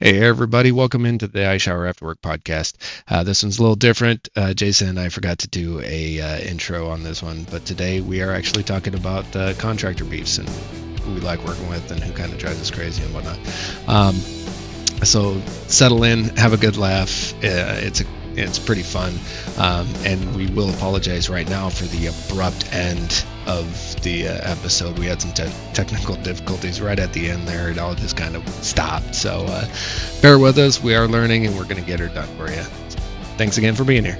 Hey everybody, welcome into the I Shower After Work podcast. This one's a little different. Jason and I forgot to do a intro on this one, but today we are actually talking about contractor beefs and who we like working with and who kind of drives us crazy and whatnot. So settle in, have a good laugh. It's pretty fun, and we will apologize right now for the abrupt end of the episode. We had some technical difficulties right at the end there. It all just kind of stopped. So bear with us. We are learning, and we're going to get her done for you. Thanks again for being here.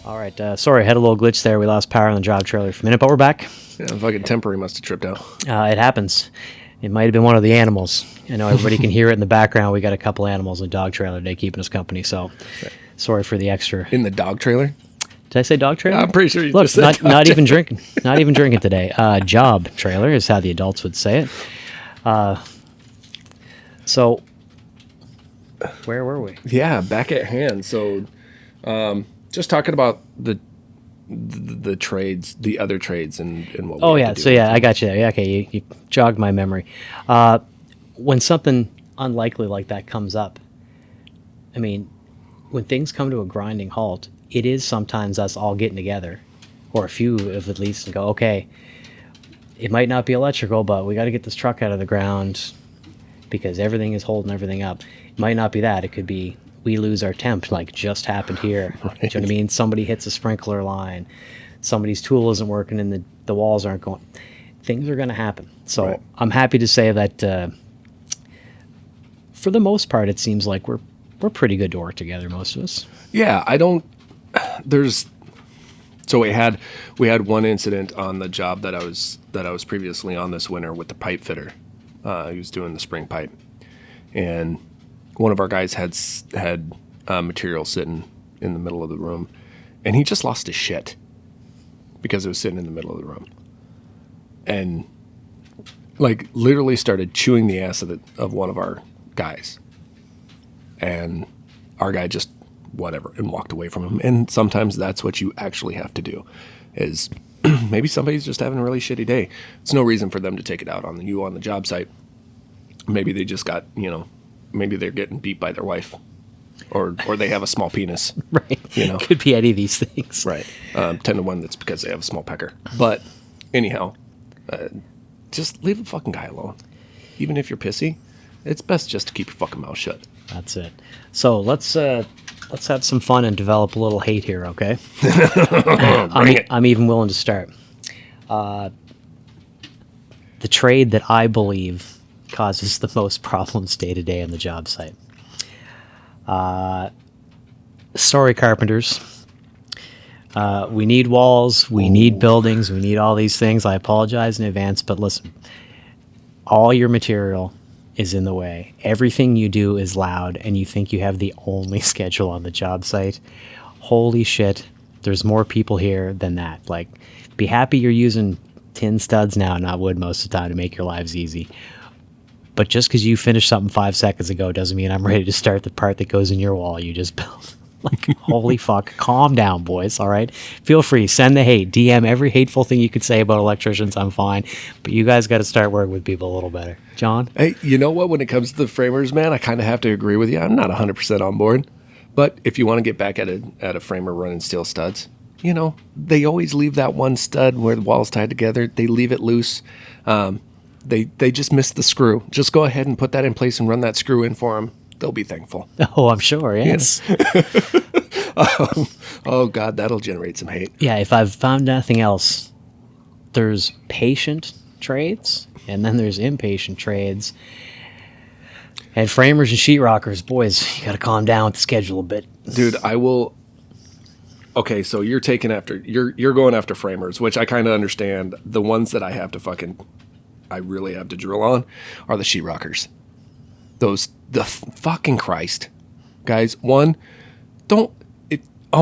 All right. Sorry, I had a little glitch there. We lost power on the job trailer for a minute, but we're back. Yeah, fucking temporary must have tripped out. It happens. It might have been one of the animals. I know everybody can hear it in the background. We got a couple animals in the dog trailer today keeping us company, so sorry for the extra. In the dog trailer? Did I say dog trailer? I'm pretty sure you Look, just said not even drinking. Not even drinking today. Job trailer is how the adults would say it. So, where were we? Yeah, back at hand. So, just talking about the trades, the other trades, and what. Oh yeah, so yeah, I got you there. Yeah, okay, you jogged my memory. When something unlikely like that comes up, I mean, when things come to a grinding halt, it is sometimes us all getting together, or a few of at least, and go, okay, it might not be electrical, but we got to get this truck out of the ground because everything is holding everything up. It might not be that. It could be we lose our temp, like just happened here. Right. Do you know what I mean? Somebody hits a sprinkler line, somebody's tool isn't working, and the walls aren't going. Things are going to happen. So right. I'm happy to say that for the most part, it seems like we're pretty good to work together, most of us. Yeah, So we had one incident on the job that I was previously on this winter with the pipe fitter. He was doing the spring pipe, and one of our guys had material sitting in the middle of the room, and he just lost his shit because it was sitting in the middle of the room, and like literally started chewing the ass of one of our guys, and our guy just whatever and walked away from him. And sometimes that's what you actually have to do, is maybe somebody's just having a really shitty day. It's no reason for them to take it out on you on the job site. Maybe they just got, maybe they're getting beat by their wife, or they have a small penis. Right. Could be any of these things. Right. 10 to 1, that's because they have a small pecker. But anyhow, just leave the fucking guy alone. Even if you're pissy, it's best just to keep your fucking mouth shut. That's it. So let's have some fun and develop a little hate here, okay? I'm even willing to start. The trade that I believe causes the most problems day to day on the job site. Sorry, carpenters. We need walls, we need buildings, we need all these things. I apologize in advance, but listen, all your material is in the way. Everything you do is loud, and you think you have the only schedule on the job site. Holy shit, there's more people here than that. Like, be happy you're using tin studs now, not wood most of the time, to make your lives easy. But just because you finished something 5 seconds ago doesn't mean I'm ready to start the part that goes in your wall you just built. Like, holy fuck, calm down, boys, all right? Feel free, send the hate, DM every hateful thing you could say about electricians, I'm fine. But you guys got to start working with people a little better. John? Hey, you know what? When it comes to the framers, man, I kind of have to agree with you. I'm not 100% on board. But if you want to get back at a framer running steel studs, they always leave that one stud where the wall's tied together. They leave it loose. They just miss the screw. Just go ahead and put that in place and run that screw in for them. They'll be thankful. Oh, I'm sure, yes. Oh, God, that'll generate some hate. Yeah, if I've found nothing else, there's patient trades, and then there's impatient trades. And framers and sheetrockers, boys, you got to calm down with the schedule a bit. Dude, I will... Okay, so you're going after framers, which I kind of understand. The ones that I really have to drill on are the sheetrockers. The fucking Christ. Guys, oh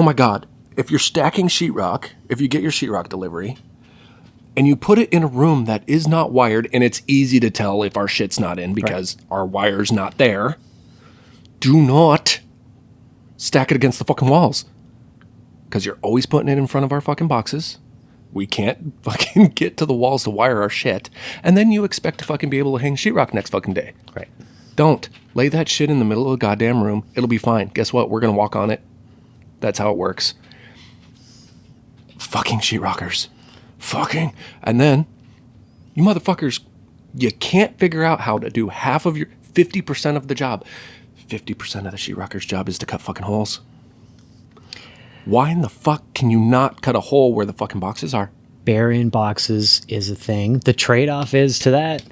my God, if you're stacking sheetrock, if you get your sheetrock delivery, and you put it in a room that is not wired, and it's easy to tell if our shit's not in because our wire's not there, do not stack it against the fucking walls. Because you're always putting it in front of our fucking boxes. We can't fucking get to the walls to wire our shit. And then you expect to fucking be able to hang sheetrock next fucking day. Right. Don't. Lay that shit in the middle of the goddamn room. It'll be fine. Guess what? We're going to walk on it. That's how it works. Fucking sheetrockers. Fucking. And then, you motherfuckers, you can't figure out how to do half of your 50% of the job. 50% of the sheetrocker's job is to cut fucking holes. Why in the fuck can you not cut a hole where the fucking boxes are? Burying boxes is a thing. The trade-off is to that,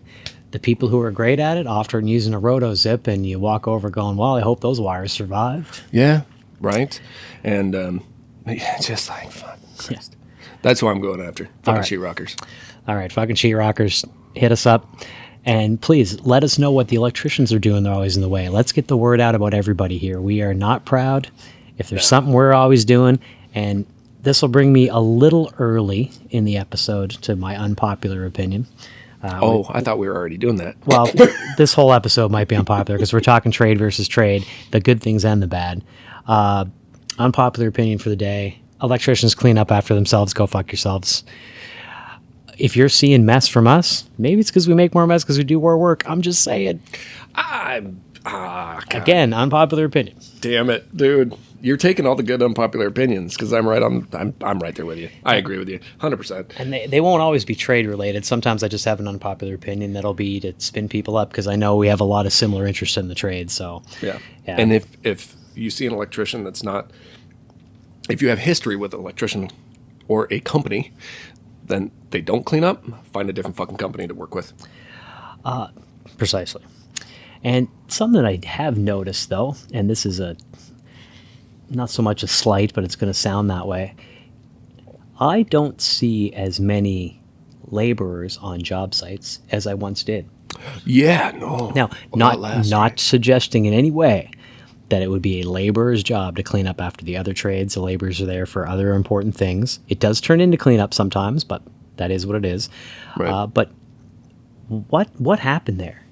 the people who are great at it often using a roto zip, and you walk over going, well, I hope those wires survived. Yeah, right. And just like, fuck. Yeah. That's who I'm going after. Fucking right. sheetrockers. All right, fucking sheetrockers, hit us up. And please let us know what the electricians are doing. They're always in the way. Let's get the word out about everybody here. We are not proud. If there's something we're always doing, and this will bring me a little early in the episode to my unpopular opinion. I thought we were already doing that. Well, this whole episode might be unpopular because we're talking trade versus trade, the good things and the bad. Unpopular opinion for the day. Electricians clean up after themselves. Go fuck yourselves. If you're seeing mess from us, maybe it's because we make more mess because we do more work. I'm just saying. Again, unpopular opinion. Damn it, dude. You're taking all the good unpopular opinions because I'm right I'm right there with you. I agree with you 100%. And they won't always be trade related. Sometimes I just have an unpopular opinion that'll be to spin people up because I know we have a lot of similar interest in the trade. So yeah. And if you see an electrician that's not, if you have history with an electrician or a company, then they don't clean up, find a different fucking company to work with. Precisely. And something that I have noticed, though, and this is not so much a slight, but it's going to sound that way. I don't see as many laborers on job sites as I once did. Yeah, no. Now, not suggesting in any way that it would be a laborer's job to clean up after the other trades. The laborers are there for other important things. It does turn into cleanup sometimes, but that is what it is. Right. But what happened there?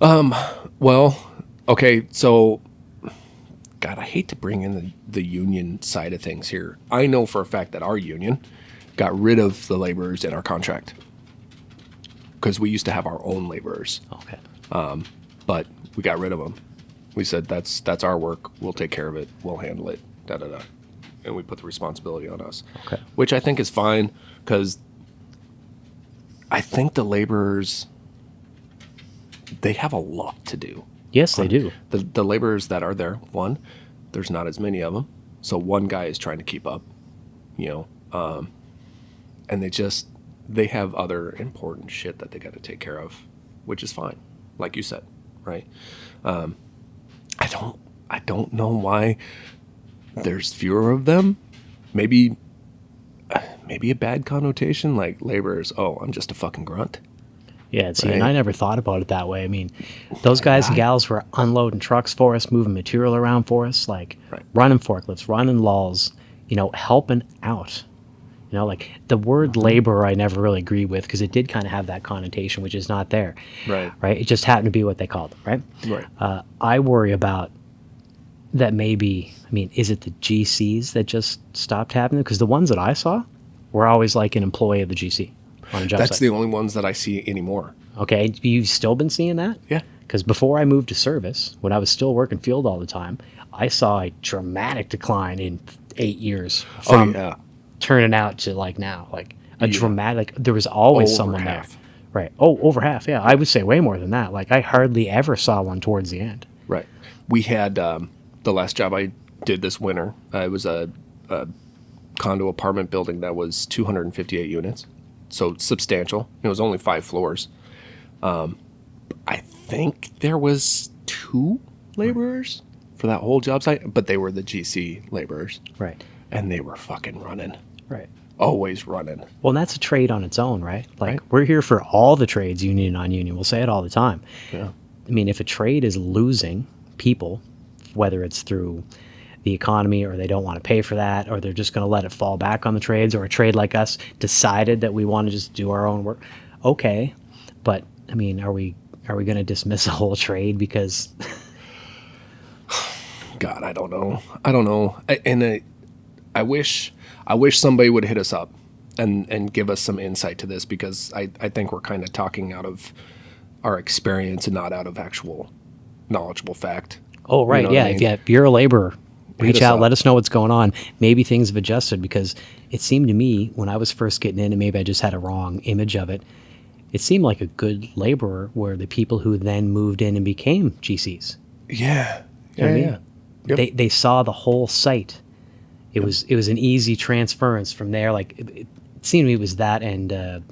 Well, okay, so, God, I hate to bring in the union side of things here. I know for a fact that our union got rid of the laborers in our contract because we used to have our own laborers. Okay. But we got rid of them. We said, that's our work. We'll take care of it. We'll handle it. Da-da-da. And we put the responsibility on us. Okay. Which I think is fine because I think the laborers, they have a lot to do. Yes, they do. The laborers that are there, one, there's not as many of them. So one guy is trying to keep up, and they have other important shit that they got to take care of, which is fine. Like you said, right? I don't know why there's fewer of them. Maybe a bad connotation, like laborers. Oh, I'm just a fucking grunt. Yeah, see, Right. and I never thought about it that way. I mean, those guys and gals were unloading trucks for us, moving material around for us, like Right. running forklifts, running lulls, helping out. Like the word laborer I never really agree with because it did kind of have that connotation, which is not there. Right. Right? It just happened to be what they called them, right? Right. I worry about that maybe, is it the GCs that just stopped happening? Because the ones that I saw were always like an employee of the GC on a job That's site. the only ones that I see anymore. Okay, you've still been seeing that? Yeah. Because before I moved to service, when I was still working field all the time, I saw a dramatic decline in 8 years from turning out to like now. Like a dramatic, there was always Over someone half. there. Right. Oh, over half, yeah. I would say way more than that. Like I hardly ever saw one towards the end. Right. We had the last job I did this winter. It was a condo apartment building that was 258 units, so substantial. It was only 5 floors. I think there was 2 laborers for that whole job site, but they were the GC laborers. Right. And they were fucking running. Right. Always running. Well, and that's a trade on its own, right? Like Right. we're here for all the trades, union and non-union. We'll say it all the time. Yeah. If a trade is losing people, whether it's through the economy or they don't want to pay for that or they're just going to let it fall back on the trades, or a trade like us decided that we want to just do our own work, okay. But, are we going to dismiss a whole trade because... God, I don't know. I wish somebody would hit us up and give us some insight to this, because I think we're kind of talking out of our experience and not out of actual knowledgeable fact. Oh, right. You know what Yeah. I mean? If you're a laborer, reach us out, up. let us know what's going on. Maybe things have adjusted, because it seemed to me when I was first getting in, and maybe I just had a wrong image of it, it seemed like a good laborer were the people who then moved in and became GCs. Yeah. You know what I mean? Yeah. Yep. They saw the whole site. It was an easy transference from there. Like it seemed to me it was that and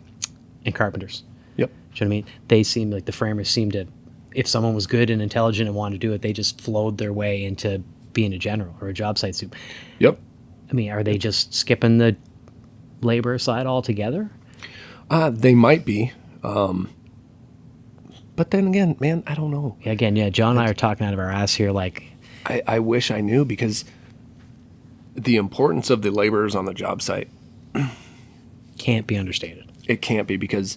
carpenters. Yep. Do you know what I mean? They seemed like the framers seemed to, if someone was good and intelligent and wanted to do it, they just flowed their way into being a general or a job site soup. Yep. I mean, are they just skipping the labor side altogether? They might be. But then again, man, I don't know. Yeah, again, yeah, John and I are talking out of our ass here. Like, I wish I knew, because the importance of the laborers on the job site, can't be understated. it can't be, because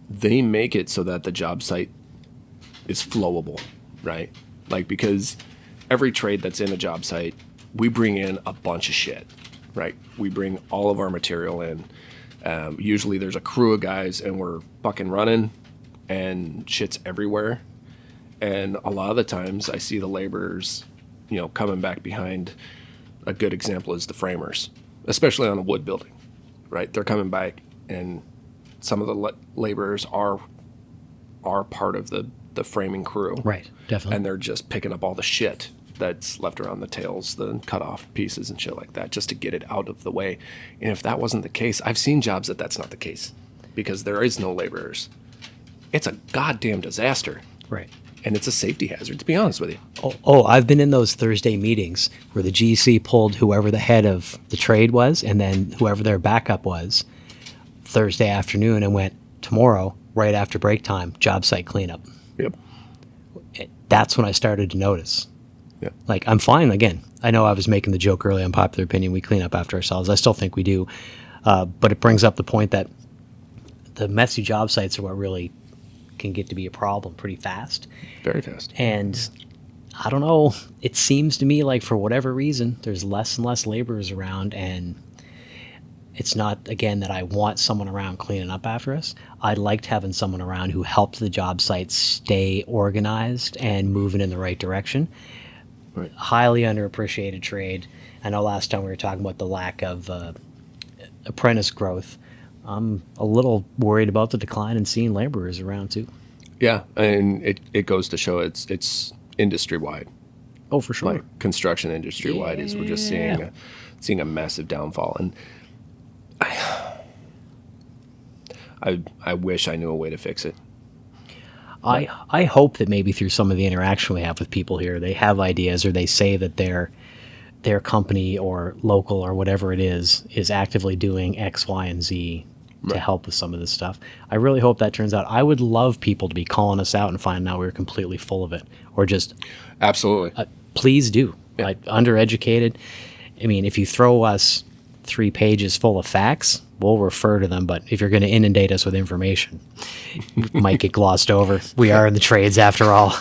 they make it so that the job site is flowable, right? Like, because every trade that's in a job site, we bring in a bunch of shit, right? We bring all of our material in. Usually there's a crew of guys and we're fucking running and shit's everywhere. And a lot of the times I see the laborers, coming back behind. A good example is the framers, especially on a wood building, right? They're coming back, and some of the laborers are part of the framing crew. Right, definitely. And they're just picking up all the shit that's left around the tails, the cut off pieces and shit like that, just to get it out of the way. And if that wasn't the case, I've seen jobs that's not the case, because there is no laborers. It's a goddamn disaster. Right. And it's a safety hazard, to be honest with you. I've been in those Thursday meetings where the GC pulled whoever the head of the trade was and then whoever their backup was Thursday afternoon and went, tomorrow, right after break time, job site cleanup. Yep. That's when I started to notice. Yep. Like, I'm fine. Again, I know I was making the joke early on Popular Opinion, we clean up after ourselves. I still think we do. But it brings up the point that the messy job sites are what really can get to be a problem pretty fast. Very fast. And I don't know, it seems to me like for whatever reason, there's less and less laborers around, and it's not, again, that I want someone around cleaning up after us. I liked having someone around who helped the job site stay organized and moving in the right direction. Right. Highly underappreciated trade. I know last time we were talking about the lack of apprentice growth. I'm a little worried about the decline in seeing laborers around too. Yeah, and it goes to show it's industry wide. Oh, for sure. Like construction industry wide is we're just seeing a massive downfall, and I wish I knew a way to fix it. I hope that maybe through some of the interaction we have with people here, they have ideas, or they say that their company or local or whatever it is actively doing X, Y, and Z to help with some of this stuff. I really hope that turns out. I would love people to be calling us out and finding out we were completely full of it, or just Absolutely. please do. Yeah. Like, undereducated. I mean, if you throw us 3 pages full of facts, we'll refer to them. But if you're going to inundate us with information, it might get glossed over. We are in the trades after all.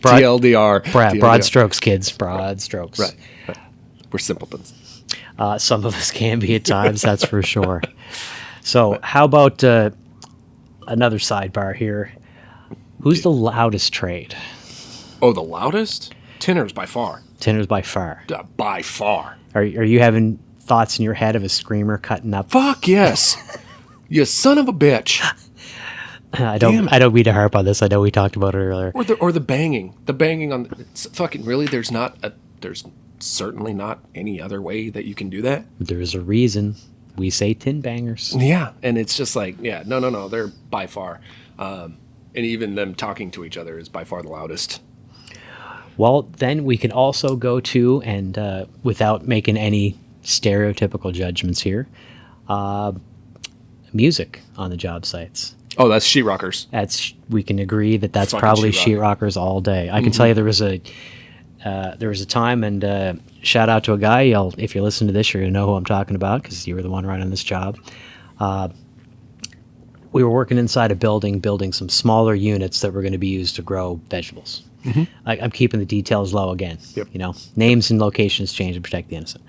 TLDR. Broad strokes, kids. Broad strokes. Right. We're simpletons. Some of us can be at times, that's for sure. So how about another sidebar here? Who's the loudest trade? Oh, the loudest? Tinners by far. Tinners by far. By far. Are you having thoughts in your head of a screamer cutting up? Fuck yes. You son of a bitch. I don't mean to harp on this. I know we talked about it earlier. Or the banging. The banging on it's fucking really there's certainly not any other way that you can do that. There's a reason we say tin bangers. Yeah, and it's just like, yeah, no, they're by far. And even them talking to each other is by far the loudest. Well, then we can also go to, and without making any stereotypical judgments here, music on the job sites. Oh, that's sheetrockers. We can agree that's Fucking probably sheetrocker. sheetrockers all day. I can tell you there was a time, and shout out to a guy. If you're listening to this, you're gonna know who I'm talking about because you were the one running this job. We were working inside a building some smaller units that were going to be used to grow vegetables. Mm-hmm. I'm keeping the details low again. Yep. Names and locations change to protect the innocent.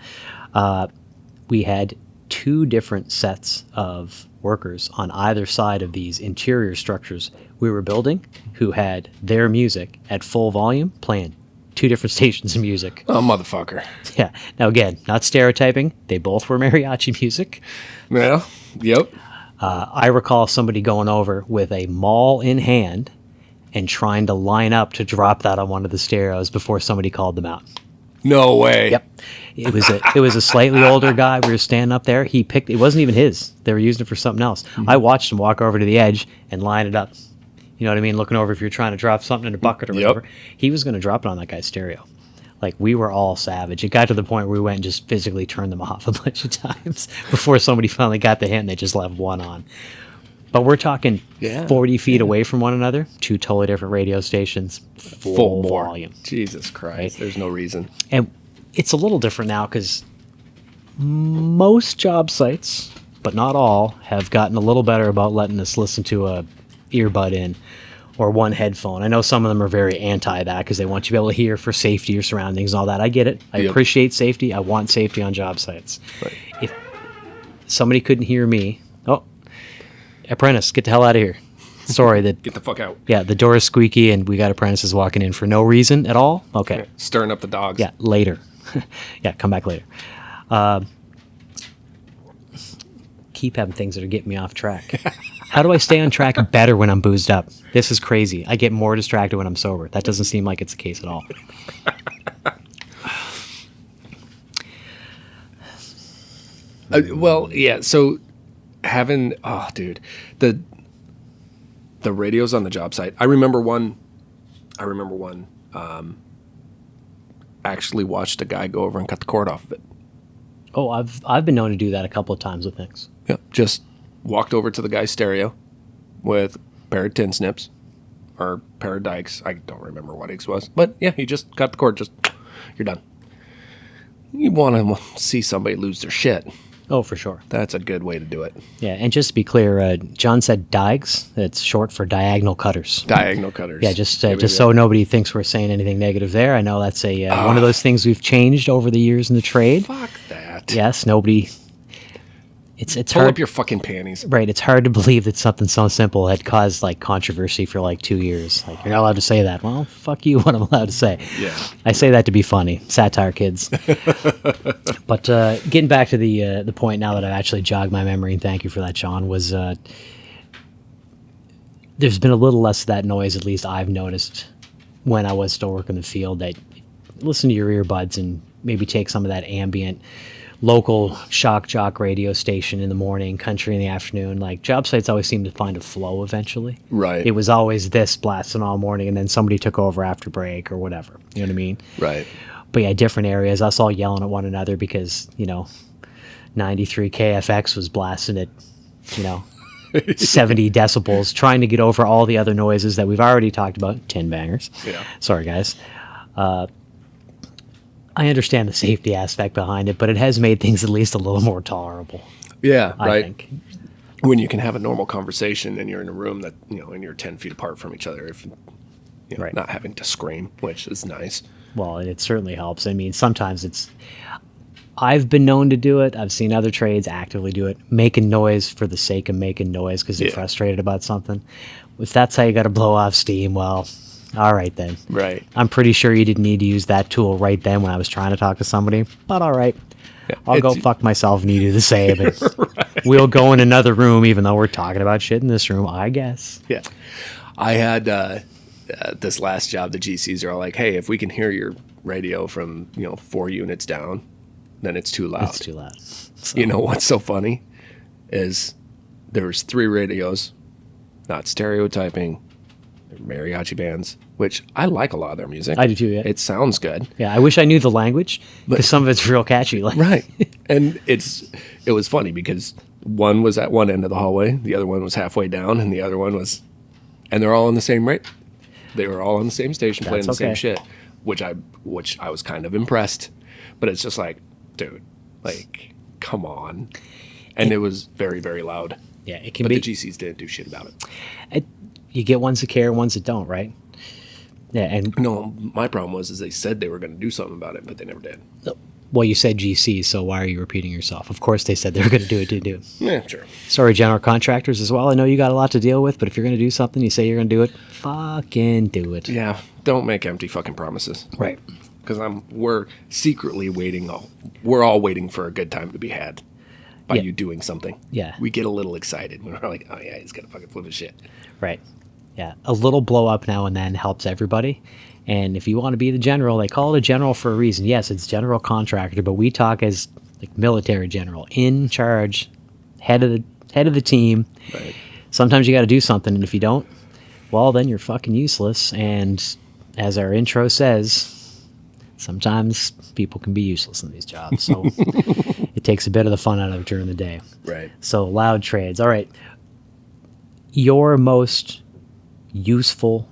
We had two different sets of workers on either side of these interior structures we were building who had their music at full volume playing two different stations of music. Oh, motherfucker. Yeah. Now, again, not stereotyping. They both were mariachi music. Yeah. Yep. I recall somebody going over with a maul in hand and trying to line up to drop that on one of the stereos before somebody called them out. No way. Yep. It was a slightly older guy. We were standing up there. He picked, it wasn't even his. They were using it for something else. I watched him walk over to the edge and line it up. You know what I mean? Looking over if you're trying to drop something in a bucket or whatever. He was going to drop it on that guy's stereo. Like, we were all savage. It got to the point where we went and just physically turned them off a bunch of times before somebody finally got the hint and they just left one on. But we're talking 40 feet away from one another, two totally different radio stations, full volume. Jesus Christ. Right? There's no reason. And it's a little different now because most job sites, but not all, have gotten a little better about letting us listen to a earbud in or one headphone. I know some of them are very anti that because they want you to be able to hear for safety your surroundings and all that. I get it. I appreciate safety. I want safety on job sites. Right. If somebody couldn't hear me, apprentice, get the hell out of here. Sorry that. Get the fuck out. Yeah, the door is squeaky and we got apprentices walking in for no reason at all. Okay. Yeah, stirring up the dogs. Yeah, later. Yeah, come back later. Keep having things that are getting me off track. How do I stay on track better when I'm boozed up? This is crazy. I get more distracted when I'm sober. That doesn't seem like it's the case at all. Well, yeah. So having the radios on the job site. I remember one. Actually watched a guy go over and cut the cord off of it. Oh, I've been known to do that a couple of times with things. Yeah, just walked over to the guy's stereo with a pair of tin snips or a pair of dikes. I don't remember what his was, but yeah, he just cut the cord. Just you're done. You want to see somebody lose their shit. Oh, for sure. That's a good way to do it. Yeah, and just to be clear, John said digs. That's short for diagonal cutters. Diagonal cutters. Yeah, just so nobody thinks we're saying anything negative there. I know that's one of those things we've changed over the years in the trade. Fuck that. Yes, nobody. It's Pull hard. up your fucking panties. Right, it's hard to believe that something so simple had caused like controversy for like 2 years. Like, you're not allowed to say that. Well, fuck you, what I'm allowed to say. Yeah. I say that to be funny. Satire, kids. But getting back to the point now that I've actually jogged my memory, and thank you for that, Sean, was there's been a little less of that noise, at least I've noticed when I was still working the field, that listen to your earbuds and maybe take some of that ambient local shock jock radio station in the morning, country in the afternoon. Like, job sites always seem to find a flow eventually. Right. It was always this blasting all morning, and then somebody took over after break or whatever. You know what I mean? Right. But yeah, different areas, us all yelling at one another because, 93 KFX was blasting at, 70 decibels, trying to get over all the other noises that we've already talked about. 10 bangers. Yeah. Sorry, guys. I understand the safety aspect behind it, but it has made things at least a little more tolerable. Yeah, I right. think. When you can have a normal conversation and you're in a room that, and you're 10 feet apart from each other, if Right. not having to scream, which is nice. Well, it certainly helps. I mean, sometimes I've been known to do it. I've seen other trades actively do it, making noise for the sake of making noise because they're frustrated about something. If that's how you got to blow off steam, well, all right then. Right. I'm pretty sure you didn't need to use that tool right then when I was trying to talk to somebody, but all right. Yeah, I'll go fuck myself and you do the same. Right. We'll go in another room even though we're talking about shit in this room, I guess. Yeah. I had this last job, the GCs are all like, hey, if we can hear your radio from, 4 units down, then it's too loud. It's too loud. So. You know what's so funny is there was 3 radios, not stereotyping, they're mariachi bands, which I like a lot of their music. I do too, yeah. It sounds good. Yeah, I wish I knew the language because some of it's real catchy. Like. Right. And it was funny because one was at one end of the hallway, the other one was halfway down, and the other one was, and they're all on the same rate. They were all on the same station playing the same shit, which I was kind of impressed. But it's just like, dude, like, come on. And it was very, very loud. Yeah, it can but be. But the GCs didn't do shit about it. You get ones that care and ones that don't, right? Yeah, and no, my problem was they said they were going to do something about it, but they never did. Well, you said GC, so why are you repeating yourself? Of course they said they were going to do it, didn't do it. Yeah, sure. Sorry, general contractors as well. I know you got a lot to deal with, but if you're going to do something, you say you're going to do it, fucking do it. Yeah, don't make empty fucking promises. Right. Because we're secretly waiting. We're all waiting for a good time to be had by Yeah. you doing something. Yeah. We get a little excited when we're like, oh yeah, he's gonna fucking flip his shit. Right. Yeah. A little blow up now and then helps everybody. And if you want to be the general, they call it a general for a reason. Yes, it's general contractor, but we talk as like military general, in charge, head of the team. Right. Sometimes you got to do something, and if you don't, well, then you're fucking useless. And as our intro says, sometimes people can be useless in these jobs. So it takes a bit of the fun out of it during the day. Right. So loud trades. All right. Your most useful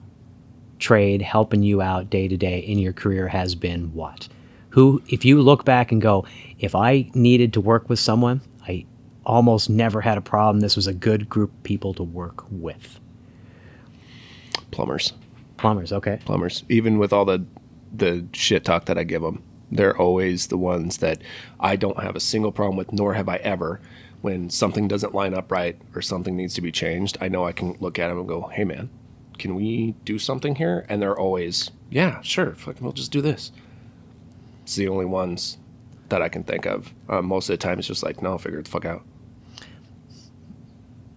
trade helping you out day to day in your career has been what? Who, if you look back and go, if I needed to work with someone, I almost never had a problem. This was a good group of people to work with. Plumbers. Plumbers, okay. Plumbers. Even with all the shit talk that I give them, they're always the ones that I don't have a single problem with, nor have I ever. When something doesn't line up right or something needs to be changed, I know I can look at them and go, hey man, can we do something here? And they're always, yeah, sure, fucking we'll just do this. It's the only ones that I can think of. Most of the time it's just like, no, figure it the fuck out.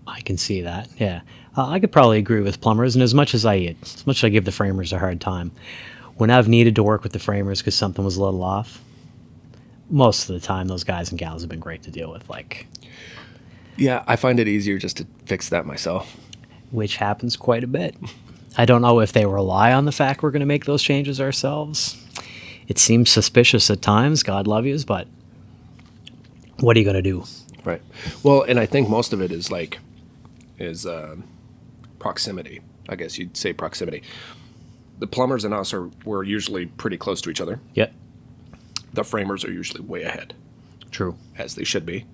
I can see that. Yeah, I could probably agree with plumbers. And as much as I give the framers a hard time, when I've needed to work with the framers because something was a little off, most of the time those guys and gals have been great to deal with. Like, yeah, I find it easier just to fix that myself. Which happens quite a bit. I don't know if they rely on the fact we're going to make those changes ourselves. It seems suspicious at times. God love yous, but what are you going to do? Right. Well, and I think most of it is proximity. I guess you'd say proximity. The plumbers and us we're usually pretty close to each other. Yep. The framers are usually way ahead. True. As they should be.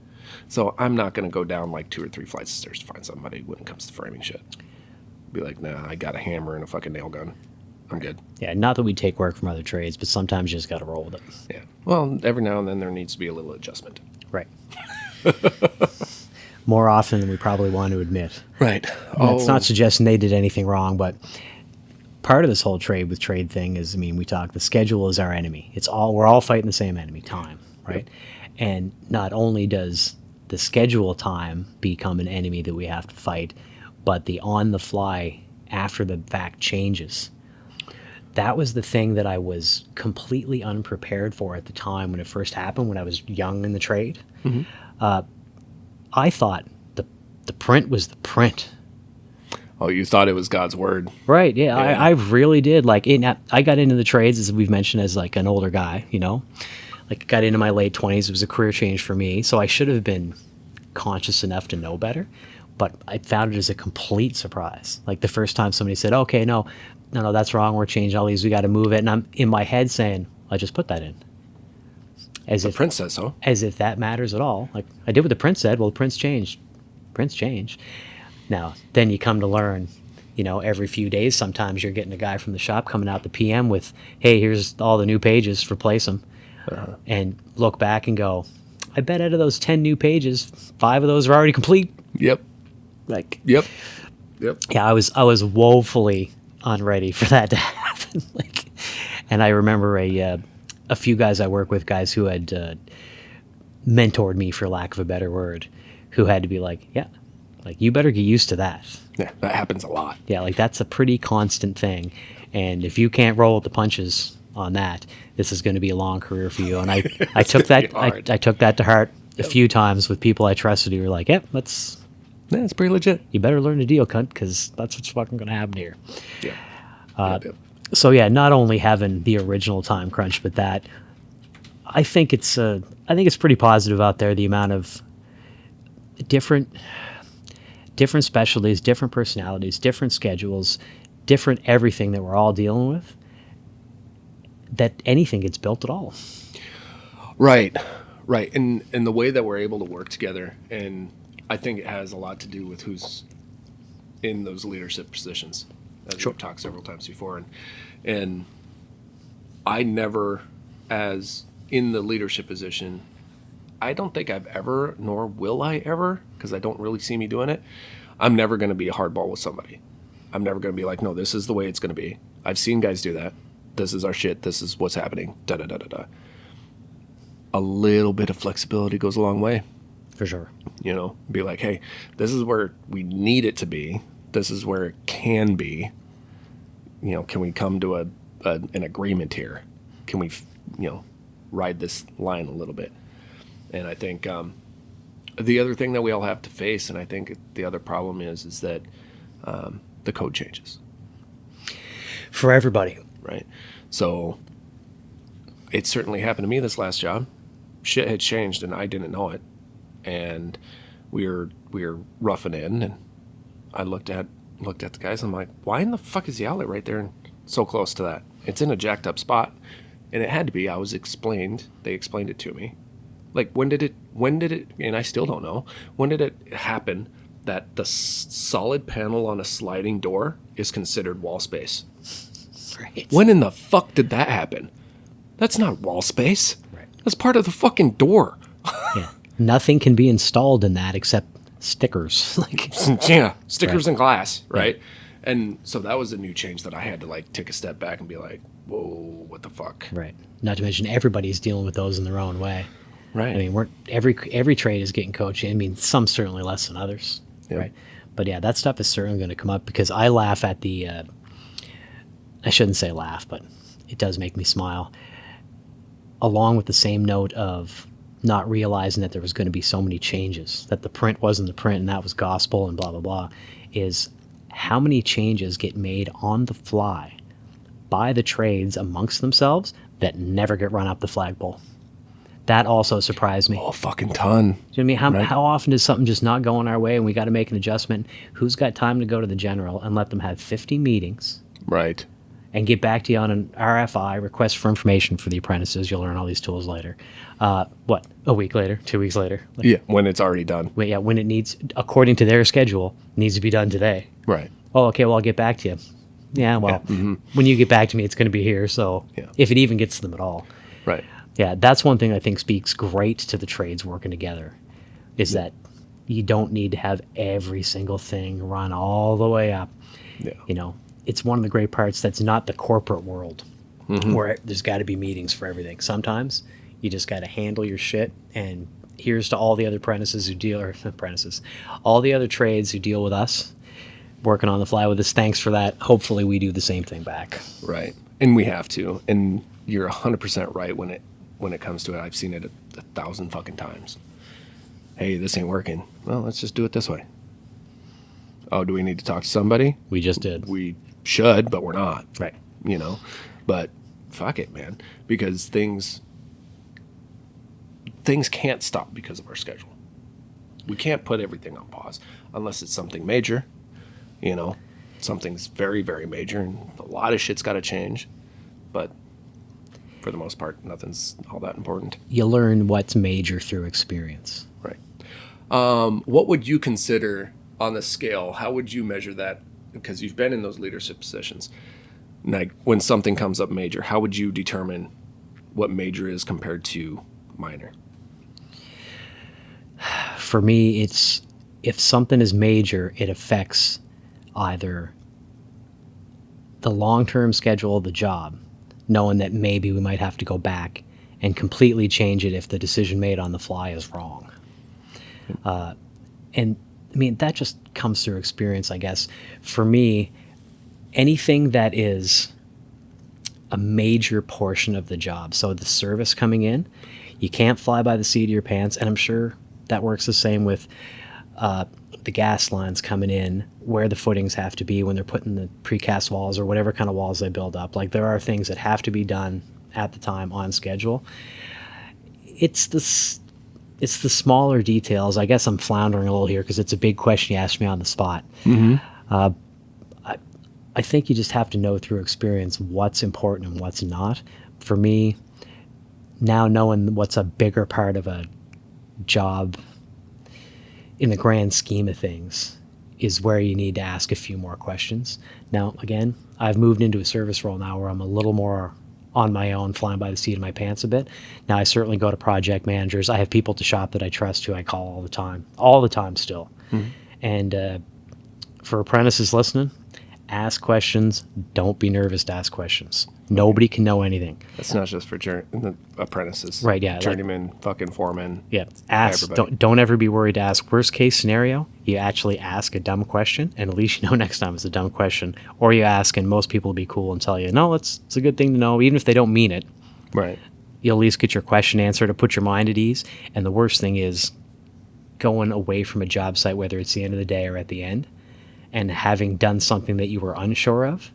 So I'm not going to go down like 2 or 3 flights of stairs to find somebody when it comes to framing shit. Be like, nah, I got a hammer and a fucking nail gun. I'm good. Yeah, not that we take work from other trades, but sometimes you just got to roll with it. Yeah. Well, every now and then there needs to be a little adjustment. Right. More often than we probably want to admit. Right. It's not suggesting they did anything wrong, but part of this whole trade thing is, I mean, we talk, the schedule is our enemy. We're all fighting the same enemy, time, right? Yep. And not only does the schedule time become an enemy that we have to fight, but the on-the-fly, after-the-fact changes. That was the thing that I was completely unprepared for at the time when it first happened, when I was young in the trade. Mm-hmm. I thought the print was the print. Oh, you thought it was God's word. Right, yeah. I really did. Like, I got into the trades, as we've mentioned, as like an older guy, you know? Like, got into my late 20s. It was a career change for me, so I should have been conscious enough to know better. But I found it as a complete surprise. Like, the first time somebody said, okay, no, that's wrong. We're changing all these. We got to move it. And I'm in my head saying, I just put that in. As the if print says so. As if that matters at all. Like, I did what the print said. Well, the print's changed. Prints change. Now, then you come to learn, you know, every few days, sometimes you're getting a guy from the shop coming out the PM with, hey, here's all the new pages, replace them. And look back and go, I bet out of those 10 new pages, 5 of those are already complete. Yep. Like, Yep. Yeah, I was woefully unready for that to happen. Like, and I remember a few guys I work with, guys who had mentored me, for lack of a better word, who had to be like, yeah, like, you better get used to that. Yeah, that happens a lot. Yeah, like, that's a pretty constant thing. And if you can't roll with the punches on that, this is going to be a long career for you. And I took that I took that to heart a few times with people I trusted who were like, yep, it's pretty legit. You better learn to deal, cunt, because that's what's fucking going to happen here. Yeah. So yeah, not only having the original time crunch, but that I think it's pretty positive out there, the amount of different specialties, different personalities, different schedules, different everything that we're all dealing with, that anything gets built at all. Right. And the way that we're able to work together, and I think it has a lot to do with who's in those leadership positions, as we've talked several times before. And I never, as in the leadership position, I don't think I've ever, nor will I ever, because I don't really see me doing it. I'm never going to be a hardball with somebody. I'm never going to be like, no, this is the way it's going to be. I've seen guys do that. This is our shit. This is what's happening. Da da da da da. A little bit of flexibility goes a long way. For sure. You know, be like, hey, this is where we need it to be. This is where it can be. You know, can we come to an agreement here? Can we, ride this line a little bit? And I think the other thing that we all have to face, and I think the other problem is that the code changes. For everybody. Right. So it certainly happened to me this last job. Shit had changed and I didn't know it. And we were roughing in, and I looked at the guys. And I'm like, why in the fuck is the outlet right there and so close to that? It's in a jacked up spot, and it had to be. They explained it to me. Like, when did it? And I still don't know. When did it happen that the solid panel on a sliding door is considered wall space? Right. When in the fuck did that happen? That's not wall space. Right. That's part of the fucking door. Yeah. Nothing can be installed in that except stickers. Yeah, stickers Right. and glass, right? Yeah. And so that was a new change that I had to like take a step back and be like, whoa, what the fuck? Right. Not to mention everybody's dealing with those in their own way. Right. I mean, every trade is getting coaching. I mean, some certainly less than others. Yep. Right. But yeah, that stuff is certainly going to come up because I laugh at the. I shouldn't say laugh, but it does make me smile. Along with the same note of not realizing that there was going to be so many changes, that the print wasn't the print and that was gospel and blah, blah, blah, is how many changes get made on the fly by the trades amongst themselves that never get run up the flagpole. That also surprised me. Oh, fucking ton. Do you know what I mean? Right. How often does something just not go in our way and we got to make an adjustment? Who's got time to go to the general and let them have 50 meetings Right. and get back to you on an RFI, request for information for the apprentices? You'll learn all these tools later. What, a week later, 2 weeks later? Yeah, when it's already done. When it needs, according to their schedule, needs to be done today. Right. Oh, okay, well, I'll get back to you. Yeah, well, when you get back to me, it's going to be here. So Yeah. if it even gets to them at all. Right. Yeah, that's one thing I think speaks great to the trades working together, is that you don't need to have every single thing run all the way up. Yeah. You know, it's one of the great parts that's not the corporate world where there's got to be meetings for everything. Sometimes you just got to handle your shit, and here's to all the other all the other trades who deal with us, working on the fly with us. Thanks for that. Hopefully we do the same thing back. Right. And we have to. And you're 100% right when it comes to it. I've seen it a 1,000 fucking times. Hey, this ain't working. Well, let's just do it this way. Oh, do we need to talk to somebody? We just did. We should, but we're not. Right. But fuck it, man. Because things can't stop because of our schedule. We can't put everything on pause unless it's something major. Something's very, very major, and a lot of shit's got to change. But for the most part, nothing's all that important. You learn what's major through experience. Right. What would you consider on the scale? How would you measure that? Because you've been in those leadership positions. Like, when something comes up major, how would you determine what major is compared to minor? For me, it's if something is major, it affects either the long-term schedule of the job, knowing that maybe we might have to go back and completely change it if the decision made on the fly is wrong. And I mean, that just comes through experience, I guess. For me, anything that is a major portion of the job, so the service coming in, you can't fly by the seat of your pants, and I'm sure that works the same with the gas lines coming in, where the footings have to be when they're putting the precast walls or whatever kind of walls they build up. Like, there are things that have to be done at the time on schedule. It's the smaller details. I guess I'm floundering a little here because it's a big question you asked me on the spot. I think you just have to know through experience what's important and what's not. For me, now knowing what's a bigger part of a job in the grand scheme of things is where you need to ask a few more questions. Now, again, I've moved into a service role now where I'm a little more on my own, flying by the seat of my pants a bit. Now, I certainly go to project managers. I have people at the shop that I trust who I call all the time still. And for apprentices listening, ask questions. Don't be nervous to ask questions. Nobody can know anything. That's not just for apprentices. Right, yeah. Journeyman, fucking foreman. Yeah. Ask. Don't ever be worried to ask. Worst case scenario, you actually ask a dumb question, and at least you know next time it's a dumb question. Or you ask, and most people will be cool and tell you, no, it's a good thing to know, even if they don't mean it. Right. You'll at least get your question answered to put your mind at ease. And the worst thing is going away from a job site, whether it's the end of the day or at the end, and having done something that you were unsure of.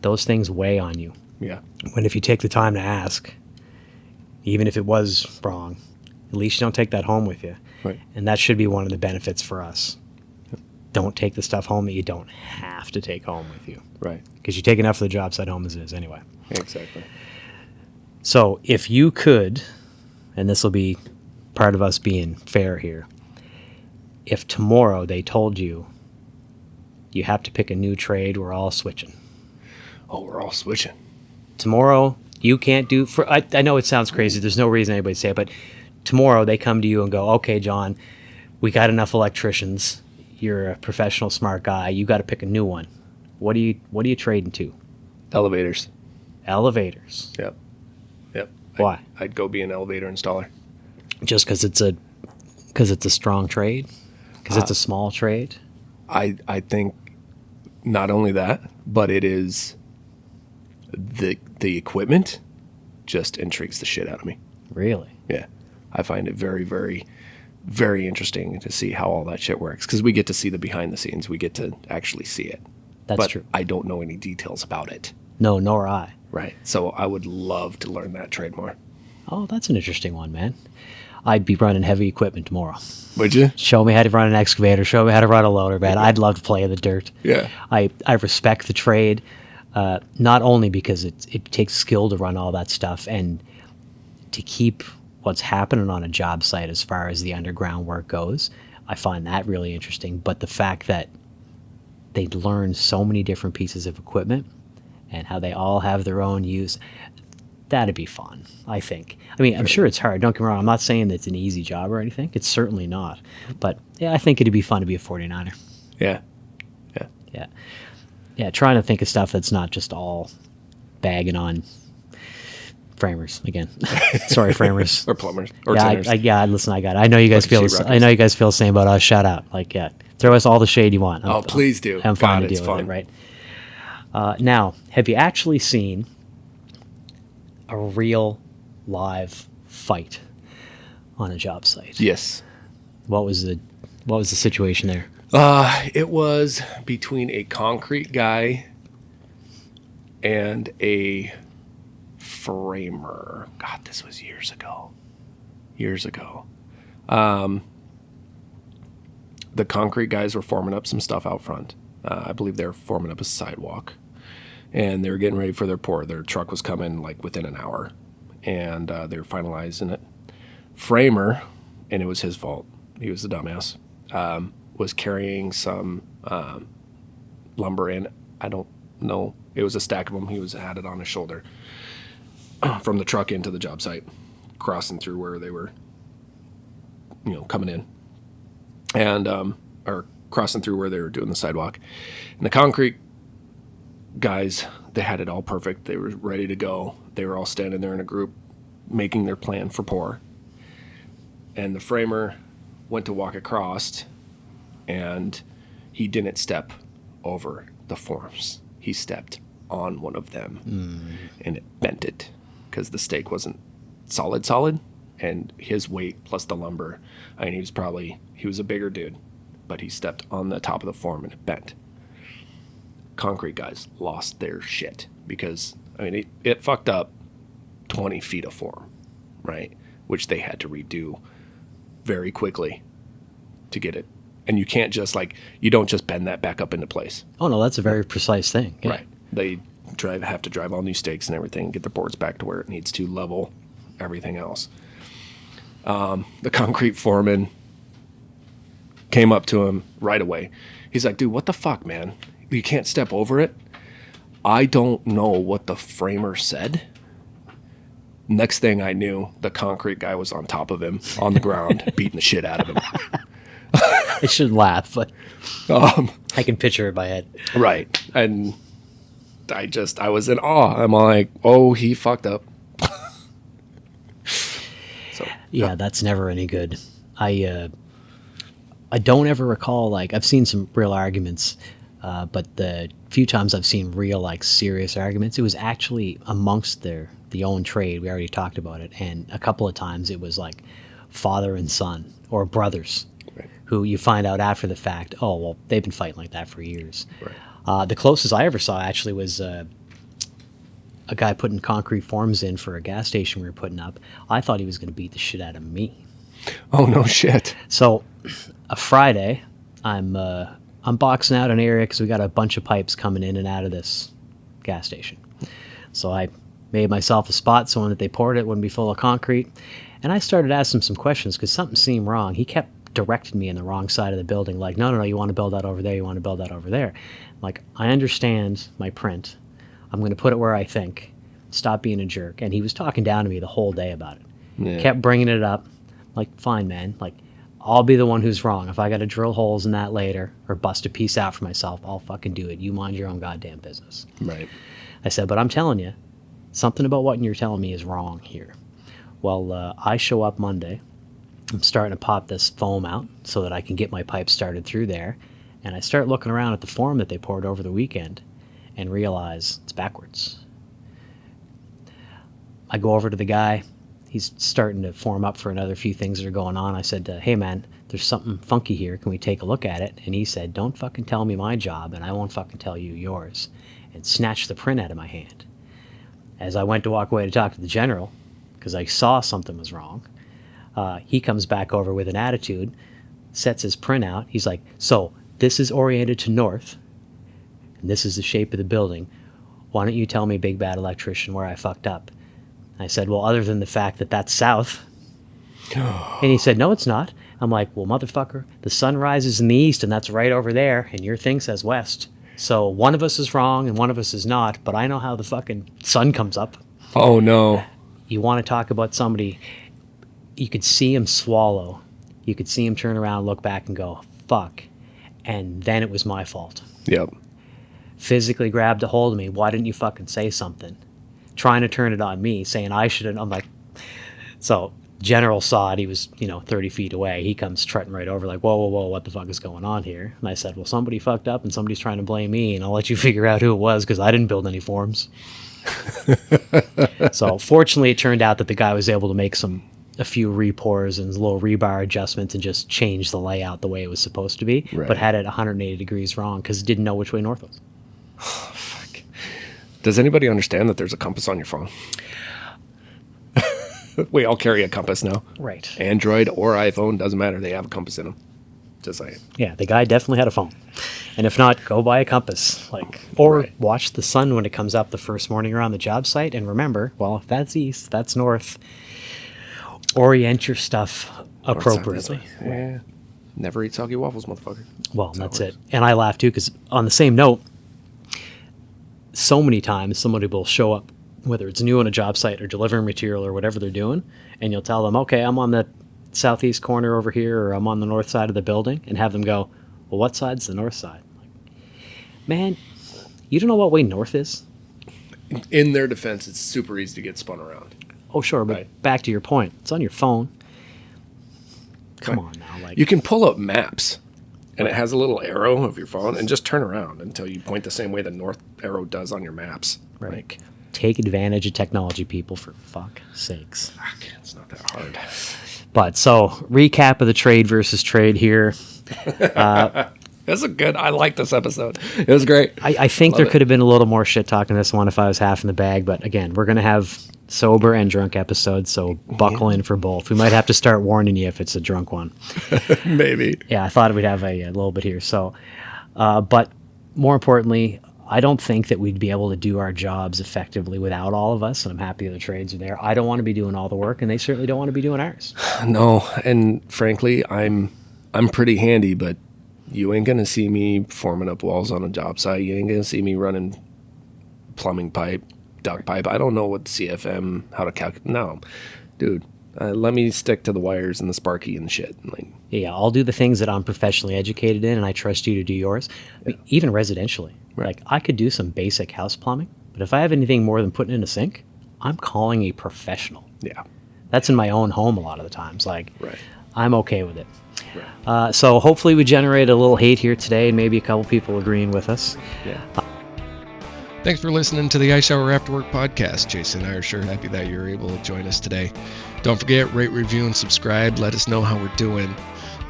Those things weigh on you. Yeah. When if you take the time to ask, even if it was wrong, at least you don't take that home with you. Right. And that should be one of the benefits for us. Don't take the stuff home that you don't have to take home with you. Right. Because you take enough of the job site home as it is anyway. Exactly. So if you could, and this will be part of us being fair here, if tomorrow they told you you have to pick a new trade, we're all switching. Oh, we're all switching. Tomorrow, you can't do... I know it sounds crazy. There's no reason anybody to say it, but tomorrow they come to you and go, okay, John, we got enough electricians. You're a professional, smart guy. You got to pick a new one. What are you trading to? Elevators. Elevators. Yep. Why? I'd go be an elevator installer. Just because it's a strong trade? Because it's a small trade? I think not only that, but it is the equipment just intrigues the shit out of me. Really? Yeah. I find it very, very, very interesting to see how all that shit works because we get to see the behind the scenes. We get to actually see it. That's true. I don't know any details about it. No, nor I. Right. So I would love to learn that trade more. Oh, that's an interesting one, man. I'd be running heavy equipment tomorrow. Would you? Show me how to run an excavator. Show me how to run a loader bed. I'd love to play in the dirt. Yeah. I respect the trade, not only because it takes skill to run all that stuff and to keep what's happening on a job site as far as the underground work goes. I find that really interesting. But the fact that they learn so many different pieces of equipment and how they all have their own use, that'd be fun, I think. I mean, I'm sure it's hard. Don't get me wrong. I'm not saying that it's an easy job or anything. It's certainly not. But yeah, I think it'd be fun to be a 49er. Yeah. Yeah, trying to think of stuff that's not just all bagging on framers again. Sorry, framers. Or plumbers. Or yeah, tinners. listen, I got it. I know you guys feel the same about us. Shout out. Throw us all the shade you want. Please do. I'm fine to deal with it, right? Now, have you actually seen a real live fight on a job site? Yes. What was the situation there? It was between a concrete guy and a framer. God, this was years ago. The concrete guys were forming up some stuff out front. I believe they were forming up a sidewalk. And they were getting ready for their pour. Their truck was coming like within an hour. And they were finalizing it. Framer, and it was his fault. He was the dumbass. Was carrying some lumber in. I don't know. It was a stack of them. He had it on his shoulder from the truck into the job site, crossing through where they were, coming in, and or crossing through where they were doing the sidewalk. And the concrete guys, they had it all perfect. They were ready to go. They were all standing there in a group, making their plan for pour. And the framer went to walk across, and he didn't step over the forms. He stepped on one of them, and it bent it because the stake wasn't solid, and his weight plus the lumber. I mean, he was a bigger dude, but he stepped on the top of the form and it bent. Concrete guys lost their shit because, it fucked up 20 feet of form, right? Which they had to redo very quickly to get it. And you can't just you don't just bend that back up into place. Oh no, that's a very precise thing. Yeah. Right. They have to drive all new stakes and everything, get the boards back to where it needs to, level everything else. The concrete foreman came up to him right away. He's like, dude, what the fuck, man? You can't step over it. I don't know what the framer said, Next thing I knew, the concrete guy was on top of him on the ground, beating the shit out of him. I shouldn't laugh, but I can picture it in my head. Right. And I was in awe. I'm like, oh, he fucked up. So yeah, that's never any good. I don't ever recall, like, I've seen some real arguments, but the few times I've seen real, like, serious arguments, it was actually amongst the own trade. We already talked about it. And a couple of times it was like father and son or brothers, right, who you find out after the fact, oh, well, they've been fighting like that for years. Right. The closest I ever saw actually was a guy putting concrete forms in for a gas station we were putting up. I thought he was going to beat the shit out of me. Oh, no shit. So a Friday, I'm boxing out an area because we got a bunch of pipes coming in and out of this gas station. So I made myself a spot so when they poured it wouldn't be full of concrete. And I started asking him some questions because something seemed wrong. He kept directing me in the wrong side of the building. Like, no, you want to build that over there. You want to build that over there. Like, I understand my print. I'm going to put it where I think. Stop being a jerk. And he was talking down to me the whole day about it. Yeah. Kept bringing it up. Like, fine, man. Like, I'll be the one who's wrong. If I got to drill holes in that later or bust a piece out for myself, I'll fucking do it. You mind your own goddamn business. Right. I said, but I'm telling you, something about what you're telling me is wrong here. Well, I show up Monday. I'm starting to pop this foam out so that I can get my pipe started through there. And I start looking around at the form that they poured over the weekend and realize it's backwards. I go over to the guy. He's starting to form up for another few things that are going on. I said, hey, man, there's something funky here. Can we take a look at it? And he said, don't fucking tell me my job, and I won't fucking tell you yours. And snatched the print out of my hand. As I went to walk away to talk to the general, because I saw something was wrong, he comes back over with an attitude, sets his print out. He's like, so this is oriented to north, and this is the shape of the building. Why don't you tell me, big bad electrician, where I fucked up? I said, well, other than the fact that that's south. And he said, no, it's not. I'm like, well, motherfucker, the sun rises in the east, and that's right over there, and your thing says west. So one of us is wrong and one of us is not, but I know how the fucking sun comes up. Oh, no. You want to talk about somebody, you could see him swallow. You could see him turn around, look back, and go, fuck. And then it was my fault. Yep. Physically grabbed a hold of me. Why didn't you fucking say something? Trying to turn it on me, saying I shouldn't. I'm like, so General saw it. He was, 30 feet away. He comes trotting right over like, whoa, what the fuck is going on here? And I said, well, somebody fucked up and somebody's trying to blame me, and I'll let you figure out who it was because I didn't build any forms. So fortunately, it turned out that the guy was able to make a few repours and little rebar adjustments and just change the layout the way it was supposed to be, right, but had it 180 degrees wrong because it didn't know which way north was. Fuck. Does anybody understand that there's a compass on your phone? We all carry a compass now. Right. Android or iPhone, doesn't matter. They have a compass in them. Just saying. Yeah, the guy definitely had a phone. And if not, go buy a compass. Or right, watch the sun when it comes up the first morning around the job site. And remember, well, if that's east, that's north. Orient your stuff appropriately. Yeah. Never eat soggy waffles, motherfucker. Well, that's it. And I laugh too, because on the same note, so many times somebody will show up, whether it's new on a job site or delivering material or whatever they're doing, and you'll tell them, okay, I'm on the southeast corner over here, or I'm on the north side of the building, and have them go, well, what side's the north side? Like, man, you don't know what way north is? In their defense, it's super easy to get spun around. Oh, sure, but right, back to your point. It's on your phone. Come on now. You can pull up maps, and it has a little arrow of your phone, and just turn around until you point the same way the north arrow does on your maps. Right. Like, take advantage of technology, people, for fuck's sakes. fuck, it's not that hard. But so, recap of the trade versus trade here. That's I like this episode. It was great. I think there could have been a little more shit talk in this one if I was half in the bag. But again, we're going to have sober and drunk episodes, so buckle in for both. We might have to start warning you if it's a drunk one. Maybe. Yeah, I thought we'd have a little bit here. So, but more importantly, I don't think that we'd be able to do our jobs effectively without all of us, and I'm happy the trades are there. I don't want to be doing all the work, and they certainly don't want to be doing ours. No, and frankly, I'm pretty handy, but you ain't gonna see me forming up walls on a job site. You ain't gonna see me running plumbing pipe, duct pipe. I don't know what CFM, how to calculate. No, dude, let me stick to the wires and the sparky and shit. Like, Yeah, I'll do the things that I'm professionally educated in, and I trust you to do yours. I mean, even residentially. Right. Like, I could do some basic house plumbing, but if I have anything more than putting in a sink, I'm calling a professional. yeah, That's in my own home a lot of the times. Like, right. I'm okay with it. Right. So hopefully we generate a little hate here today, and maybe a couple people agreeing with us. Yeah. Thanks for listening to the Ice Hour After Work podcast. Jason and I are sure happy that you're able to join us today. Don't forget, rate, review, and subscribe. Let us know how we're doing.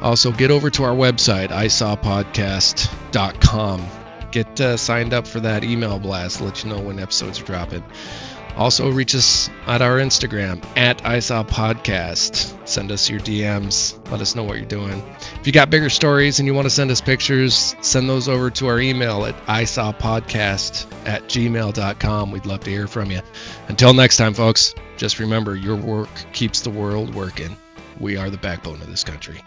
Also, get over to our website, isawpodcast.com. Get signed up for that email blast to let you know when episodes are dropping. Also, reach us at our Instagram, at ISawPodcast. Send us your DMs. Let us know what you're doing. If you got bigger stories and you want to send us pictures, send those over to our email at isawpodcast@gmail.com. We'd love to hear from you. Until next time, folks, just remember, your work keeps the world working. We are the backbone of this country.